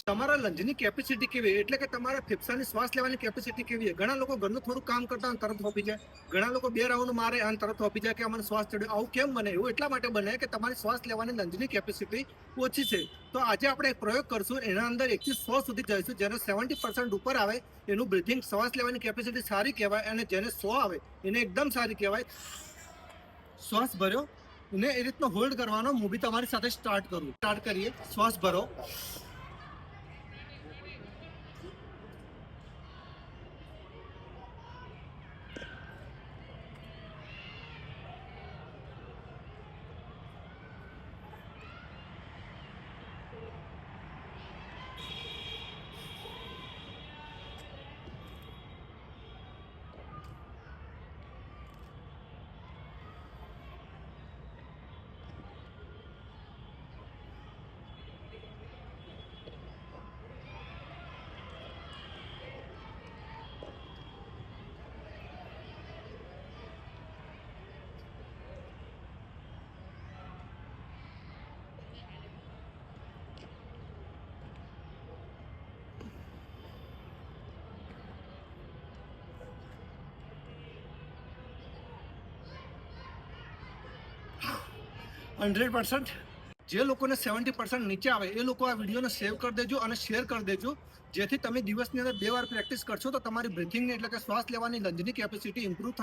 તમારા લંજની કેપેસિટી કેવી એટલે કે તમારા ફેફસાની શ્વાસ લેવાની કેપેસિટી કેવી છે. ઘણા લોકો ઘરનું થોડું કામ કરતા હોય તરત હોપી જાય, ઘણા લોકો 2 રાઉન્ડ મારે અને તરત હોપી જાય કે અમને શ્વાસ ચડ્યો. આવું કેમ બને? એવું એટલા માટે બને કે તમારી શ્વાસ લેવાની લંજની કેપેસિટી ઓછી છે. તો આજે આપણે એક પ્રયોગ કરશું, એના અંદર 1 થી 100 સુધી જઈશું. જેને 70% ઉપર આવે એનું બ્રીથિંગ શ્વાસ લેવાની કેપેસિટી સારી કહેવાય, અને જેને 100 આવે એને એકદમ સારી કહેવાય. શ્વાસ ભર્યો ને એ રીતનો હોલ્ડ કરવાનો. હું બી તમારી સાથે સ્ટાર્ટ કરીએ. શ્વાસ ભરો, 100%. જે લોકોને 70% નીચે આવે એ લોકો આ વિડીયોને સેવ કરી દેજો અને શેર કરી દેજો, જેથી તમે દિવસની અંદર 2 વાર પ્રેક્ટિસ કરશો તો તમારી બ્રીથિંગની એટલે કે શ્વાસ લેવાની લંજની કેપેસિટી ઇમ્પ્રૂવ થાય.